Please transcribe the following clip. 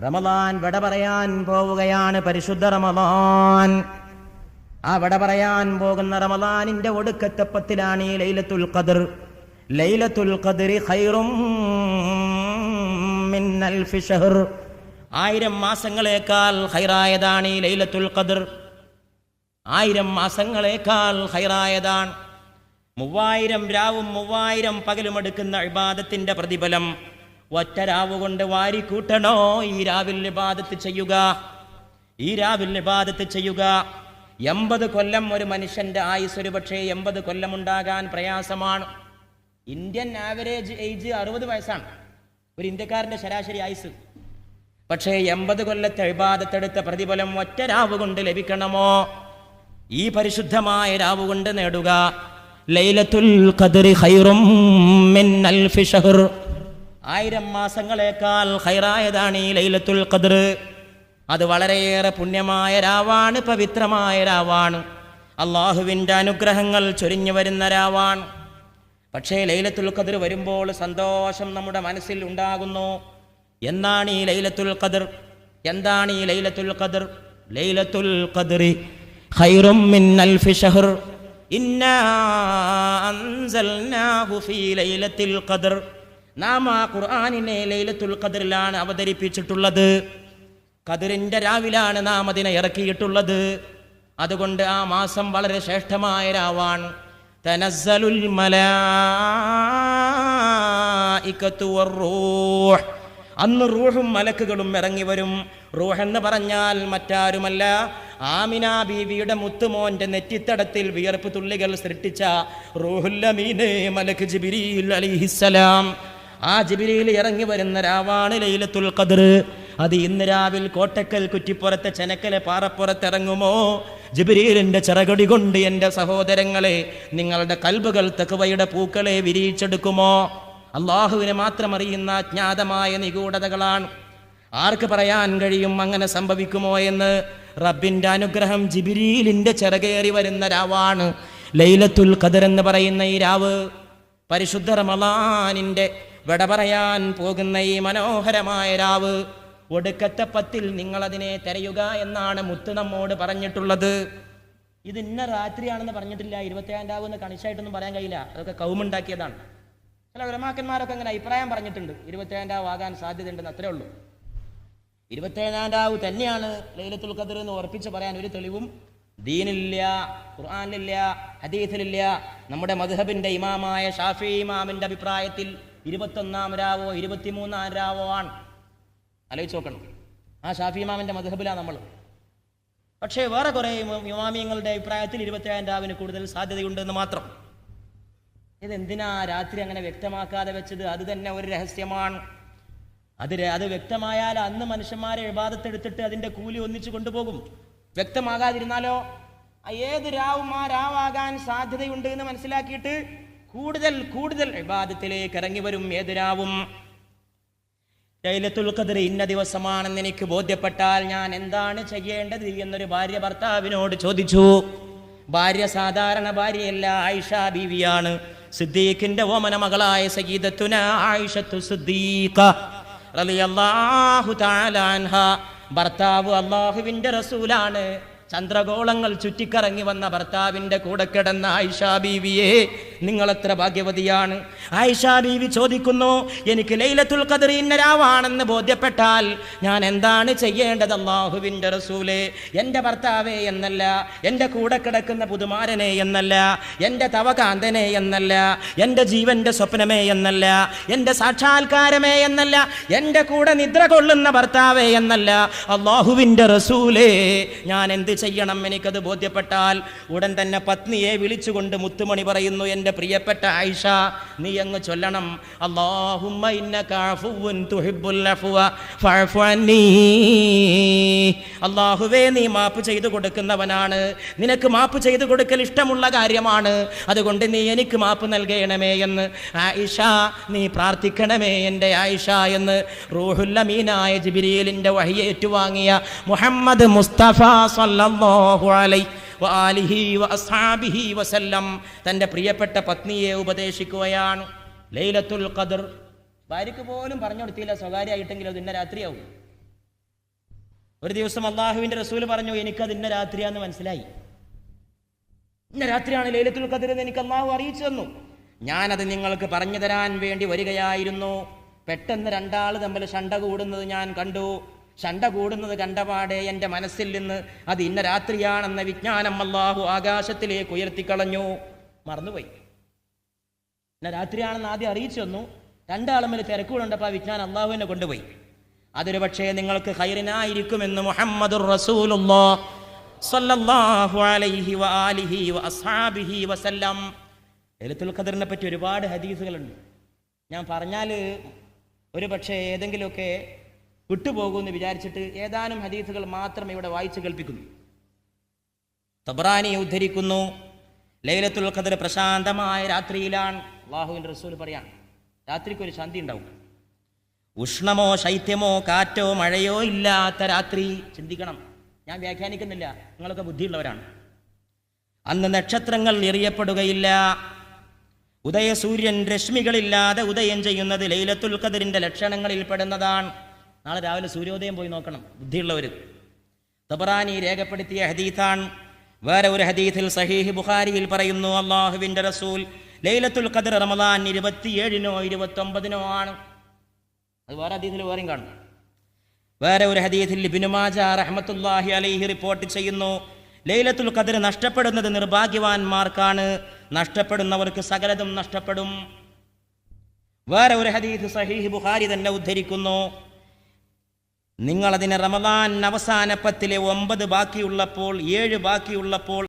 റമദാൻ വിട പറയാൻ പോവുകയാണ്. പരിശുദ്ധ റമദാൻ. ആ വിട പറയാൻ പോകുന്ന റമദാനിന്റെ ഒടുക്കത്തെ പത്തിലാണ് ഈ ലൈലത്തുൽ ഖദ്ർ. ലൈലത്തുൽ ഖദ്രി ഖൈറും മിൻ അൽഫി ശഹർ. 1000 മാസങ്ങളേക്കാൾ ഖൈറായതാണ് ഈ ലൈലത്തുൽ ഖദ്ർ. 1000 മാസങ്ങളേക്കാൾ ഖൈറായതാണ്. 3000 രാവും 3000 പകലും എടുക്കുന്ന ഇബാദത്തിന്റെ പ്രതിഫലം ഒറ്റ രാവ് കൊണ്ട് വാരിക്കൂട്ടണോ? ഈ രാവിൽ ഇബാദത്ത് ചെയ്യുക, ഈ രാവിൽ ഇബാദത്ത് ചെയ്യുക. 80 കൊല്ലം ഒരു മനുഷ്യന്റെ ആയുസ് ഒരു പക്ഷേ 80 കൊല്ലം ഉണ്ടാകാൻ പ്രയാസമാണ്. ഇന്ത്യൻ ആവറേജ് ഏജ് 60 വയസ്സാണ് ഒരു ഇന്ത്യക്കാരന്റെ ശരാശരി ആയുസ്. പക്ഷേ 80 കൊല്ലത്തെ ഇബാദത്തെടുത്ത പ്രതിഫലം ഒറ്റ രാവ് കൊണ്ട് ലഭിക്കണമോ? ഈ പരിശുദ്ധമായ രാവ് കൊണ്ട് നേടുക. ലൈലത്തുൽ ഖദ്രി ഖൈറും മിൻ അൽഫി ശഹർ. 1000 മാസങ്ങളേക്കാൾ ഖൈറായതാണ് ഈ ലൈലത്തുൽ ഖദ്ർ. അത് വളരെയേറെ പുണ്യമായ രാവാണ്, പവിത്രമായ രാവാണ്. അള്ളാഹുവിൻ്റെ അനുഗ്രഹങ്ങൾ ചൊരിഞ്ഞു വരുന്ന രാവാണ്. പക്ഷേ ലൈലത്തുൽ ഖദ്ർ വരുമ്പോൾ സന്തോഷം നമ്മുടെ മനസ്സിൽ ഉണ്ടാകുന്നു. എന്നാണ് ഈ ലൈലത്തുൽ ഖദ്ർ? എന്താണ് ഈ ലൈലത്തുൽ ഖദ്ർ? ലൈലത്തുൽ ഖദ്രി ഖൈറും മിൻ അൽഫി ശഹർ. ഇന്നാ അൻസൽനാഹു ഫീ ലൈലത്തുൽ ഖദ്ർ. നാം ആ ഖുർആനിനെ ലൈലത്തുൽ ഖദ്റിലാണ് അവതരിപ്പിച്ചിട്ടുള്ളത്. ഖദ്റിന്റെ രാവിലാണ് നാം അതിനെ ഇറക്കിയിട്ടുള്ളത്. അതുകൊണ്ട് ആ മാസം വളരെ ശ്രേഷ്ഠമായ രാവാണ്. തനസ്സലുൽ മലായികതു വറൂഹ്. അന്ന് റൂഹും മലക്കുകളും ഇറങ്ങി വരും. റൂഹ് എന്ന് പറഞ്ഞാൽ മറ്റാരുമല്ല, ആമിന ബീവിയുടെ മുത്തുമോന്റെ നെറ്റിത്തടത്തിൽ വിയർപ്പ് തുള്ളികൾ സൃഷ്ടിച്ച റൂഹുൽ അമീൻ മലക്ക് ജിബ്രീൽ അലൈഹിസ്സലാം. ആ ജിബ്രീൽ ഇറങ്ങി വരുന്ന രാവാണ് ലൈലത്തുൽ ഖദ്ർ. അത് ഇന്ന് രാവിൽ കോട്ടക്കൽ കുറ്റിപ്പുറത്തെ ചെനക്കലെ പാറപ്പുറത്തിറങ്ങുമോ? ജിബ്രീലിന്റെ ചിറകടി കൊണ്ട് എൻ്റെ സഹോദരങ്ങളെ നിങ്ങളുടെ കൽബുകൾ തഖ്വയുടെ പൂക്കളെ വിരിയിച്ചെടുക്കുമോ? അള്ളാഹുവിനെ മാത്രം അറിയുന്ന അജ്ഞാതമായ നിഗൂഢതകളാണ്. ആർക്ക് പറയാൻ കഴിയും അങ്ങനെ സംഭവിക്കുമോ എന്ന്? റബ്ബിന്റെ അനുഗ്രഹം ജിബ്രീലിന്റെ ചിറകേറി വരുന്ന രാവാണ് ലൈലത്തുൽ ഖദ്ർ എന്ന് പറയുന്ന ഈ രാവ്. പരിശുദ്ധ റമളാനിന്റെ വിട പറയാൻ പോകുന്ന ഈ മനോഹരമായ രാവ്, ഒടുക്കത്തെ 10 നിങ്ങളതിനെ തിരയുക എന്നാണ് മുത്ത് നമ്മോട് പറഞ്ഞിട്ടുള്ളത്. ഇത് ഇന്ന രാത്രിയാണെന്ന് പറഞ്ഞിട്ടില്ല. 27 രാവ് എന്ന് കണിശായിട്ടൊന്നും പറയാൻ കഴിയില്ല. അതൊക്കെ കൗമുണ്ടാക്കിയതാണ്. ചില ഉലമാക്കന്മാരൊക്കെ അങ്ങനെ അഭിപ്രായം പറഞ്ഞിട്ടുണ്ട്. 27 രാവ് ആകാൻ സാധ്യതയുണ്ടെന്ന്, അത്രേ ഉള്ളൂ. 27 രാവ് തന്നെയാണ് ലൈലത്തുൽ ഖദ്ർ എന്ന് ഉറപ്പിച്ച് പറയാൻ ഒരു തെളിവും ദീനിലില്ല, ഖുർആനിലില്ല, ഹദീസിലില്ല. നമ്മുടെ മദ്ഹബിന്റെ ഇമാമായ ഷാഫി ഇമാമിന്റെ അഭിപ്രായത്തിൽ 21 രാവോ 23 രാവോ ആണ്. ആലോചിച്ച് നോക്കണം. ആ ഷാഫി ഇമാമിന്റെ മദ്ഹബിലാണ് നമ്മൾ. പക്ഷേ വേറെ കുറെ ഇമാമിയങ്ങളുടെ അഭിപ്രായത്തിൽ 27 രാവിന് കൂടുതൽ സാധ്യതയുണ്ടെന്ന് മാത്രം. ഇതെന്തിനാ രാത്രി അങ്ങനെ വ്യക്തമാക്കാതെ വെച്ചത്? അത് തന്നെ ഒരു രഹസ്യമാണ്. അത് വ്യക്തമായാൽ അന്ന് മനുഷ്യന്മാരെ ഇബാദത്തെടുത്തിട്ട് അതിന്റെ കൂലി ഒന്നിച്ചു കൊണ്ടുപോകും. വ്യക്തമാകാതിരുന്നാലോ ഏത് രാവും ആ രാവാകാൻ സാധ്യതയുണ്ട് എന്ന് മനസ്സിലാക്കിയിട്ട് കൂടുതൽ കൂടുതൽ ഇബാദത്തിലേക്ക് ഇറങ്ങി വരും. ഏത് രാവും ലൈലത്തുൽ ഖദ്ർ ഇന്ന ദിവസമാണെന്ന് എനിക്ക് ബോധ്യപ്പെട്ടാൽ ഞാൻ എന്താണ് ചെയ്യേണ്ടത് എന്നൊരു ഭാര്യ ഭർത്താവിനോട് ചോദിച്ചു. ഭാര്യ സാധാരണ ഭാര്യയല്ല, ആയിഷ ബീവിയാണ്. സിദ്ദീഖിന്റെ ഓമന മകളായ സയ്യിദത്തുന ആയിഷത്തു സിദ്ദീഖ റളിയല്ലാഹു തആല അൻഹ. ഭർത്താവ് അല്ലാഹുവിന്റെ റസൂലാണ്. ചന്ദ്രഗോളങ്ങൾ ചുറ്റിക്കറങ്ങി വന്ന ഭർത്താവിന്റെ കൂടെ കിടന്ന ആയിഷ ബീവിയെ നിങ്ങൾ എത്ര ഭാഗ്യവതിയാണ്. ആയിഷ ബീവി ചോദിക്കുന്നു, എനിക്ക് ലൈലത്തുൽ ഖദ്ർ ഇന്ന രാവാണെന്ന് ബോധ്യപ്പെട്ടാൽ ഞാൻ എന്താണ് ചെയ്യേണ്ടത്? അല്ലാഹുവിന്റെ റസൂലേ, എൻ്റെ ഭർത്താവേ എന്നല്ല, എൻ്റെ കൂടെ കിടക്കുന്ന പുതുമാരനെ എന്നല്ല, എൻ്റെ തവകാന്തനെ എന്നല്ല, എൻ്റെ ജീവന്റെ സ്വപ്നമേ എന്നല്ല, എൻ്റെ സാക്ഷാത്കാരമേ എന്നല്ല, എൻ്റെ കൂടെ നിദ്ര കൊള്ളുന്ന ഭർത്താവേ എന്നല്ല, അല്ലാഹുവിന്റെ റസൂലേ, ഞാൻ എന്ത് ചെയ്യണം? എനിക്കത് ബോധ്യപ്പെട്ടാൽ ഉടൻ തന്നെ പത്നിയെ വിളിച്ചുകൊണ്ട് മുത്തുമണി പറയുന്നു, എൻ്റെ പ്രിയപ്പെട്ട ആയിഷ, നീ അങ്ങ് ചൊല്ലണം, അല്ലാഹുമ്മ ഇന്നക അഫുവ്വുൻ തുഹിബ്ബുൽ അഫ്വ ഫഅഫു അന്നീ. അല്ലാഹുവേ, നീ മാപ്പ് ചെയ്തു കൊടുക്കുന്നവനാണ്, നിനക്ക് മാപ്പ് ചെയ്തു കൊടുക്കൽ ഇഷ്ടമുള്ള കാര്യമാണ്, അതുകൊണ്ട് നീ എനിക്ക് മാപ്പ് നൽകണമേ എന്ന് ആയിഷ നീ പ്രാർത്ഥിക്കണമേ എൻ്റെ ആയിഷ എന്ന് റൂഹുൽ അമീനായ ജിബ്രീലിന്റെ വഹി ഏറ്റുവാങ്ങിയ മുഹമ്മദ് മുസ്തഫ സല്ലല്ലാഹു അലൈഹി വആലിഹി വഅസ്ഹാബിഹി വസല്ലം തൻ്റെ പ്രിയപ്പെട്ട പത്നിയെ ഉപദേശിക്കുകയാണ്. ലൈലത്തുൽ ഖദ്ർ ഭാര്യയ്ക്ക് പോലും പറഞ്ഞു കൊടുത്തില്ല, സ്വകാര്യമായിട്ടെങ്കിലും അത് ഇന്ന രാത്രിയാവും. ഒരു ദിവസം അള്ളാഹുവിൻ്റെ റസൂൽ പറഞ്ഞു, എനിക്കത് ഇന്ന രാത്രിയാന്ന് മനസ്സിലായി, ഇന്ന രാത്രിയാണ് ലൈലത്തുൽ ഖദ്ർ എന്ന് എനിക്ക് അള്ളാഹു അറിയിച്ചു തന്നു. ഞാനത് നിങ്ങൾക്ക് പറഞ്ഞു തരാൻ വേണ്ടി വരികയായിരുന്നു. പെട്ടെന്ന് രണ്ടാൾ തമ്മിൽ ശണ്ട കൂടുന്നത് ഞാൻ കണ്ടു. ശണ്ട കൂടുന്നത് കണ്ടപാടെ എൻ്റെ മനസ്സിൽ നിന്ന് അത് ഇന്ന രാത്രിയാണെന്ന വിജ്ഞാനം അള്ളാഹു ആകാശത്തിലേക്ക് ഉയർത്തിക്കളഞ്ഞു. മറന്നുപോയി. ഇന്ന രാത്രിയാണെന്ന് ആദ്യം അറിയിച്ചു തന്നു. രണ്ടാളും തമ്മിൽ തിരക്കുകളുണ്ടപ്പോൾ ആ വിജ്ഞാനം അള്ളാഹുവിനെ കൊണ്ടുപോയി. അതൊരു പക്ഷേ നിങ്ങൾക്ക് ഖൈറിനായിരിക്കുമെന്ന് മുഹമ്മദുർ റസൂലുള്ളാഹി സ്വല്ലല്ലാഹു അലൈഹി വആലിഹി വഅസ്ഹാബിഹി വസല്ലം. ലൈലത്തുൽ ഖദ്റിനെ പറ്റി ഒരുപാട് ഹദീസുകളുണ്ട്. ഞാൻ പറഞ്ഞാൽ ഒരു പക്ഷേ ഏതെങ്കിലുമൊക്കെ വിട്ടുപോകുമെന്ന് വിചാരിച്ചിട്ട് ഏതാനും ഹദീസുകൾ മാത്രം ഇവിടെ വായിച്ചു കേൾപ്പിക്കുന്നു. തബ്രാനി ഉദ്ധരിക്കുന്നു, ലൈലത്തുൽ ഖദ്ർ പ്രശാന്തമായ രാത്രിയിലാണ്. അല്ലാഹുവിൻ്റെ റസൂൽ പറയാണ്, രാത്രിക്കൊരു ശാന്തി ഉണ്ടാവും. ഉഷ്ണമോ ശൈത്യമോ കാറ്റോ മഴയോ ഇല്ലാത്ത രാത്രി. ചിന്തിക്കണം, ഞാൻ വ്യാഖ്യാനിക്കുന്നില്ല, നിങ്ങളൊക്കെ ബുദ്ധിയുള്ളവരാണ്. അന്ന് നക്ഷത്രങ്ങൾ എറിയപ്പെടുകയില്ല. ഉദയസൂര്യൻ രശ്മികളില്ലാതെ ഉദയം ചെയ്യുന്നത് ലൈലത്തുൽ ഖദ്റിൻ്റെ ലക്ഷണങ്ങളിൽ പെടുന്നതാണ്. നാളെ രാവിലെ സൂര്യോദയം പോയി നോക്കണം ബുദ്ധിയുള്ളവർ. തബറാനി രേഖപ്പെടുത്തിയ ഹദീസാണ്. വേറെ ഒരു ഹദീസിൽ സഹീഹ് ബുഖാരിയിൽ പറയുന്നു, അല്ലാഹുവിൻ്റെ റസൂൽ ലൈലത്തുൽ ഖദ്ർ റമദാൻ 27-നോ 29-നോ ആണ്. അത് വേറെ ഹദീസിൽ വേറെയും കാണും. വേറെ ഒരു ഹദീസിൽ ഇബ്നു മാജാ റഹ്മത്തുള്ളാഹി അലൈഹി റിപ്പോർട്ട് ചെയ്യുന്നു, ലൈലത്തുൽ ഖദ്ർ നഷ്ടപ്പെടുന്നത് നിർഭാഗ്യവാന്മാർക്കാണ്, നഷ്ടപ്പെടുന്നവർക്ക് സകലതും നഷ്ടപ്പെടും. വേറെ ഒരു ഹദീസ് സഹീഹ് ബുഖാരി തന്നെ ഉദ്ധരിക്കുന്നു, നിങ്ങളതിനെ റമദാൻ അവസാന 10-ലെ 9 ബാക്കിയുള്ളപ്പോൾ 7 ബാക്കിയുള്ളപ്പോൾ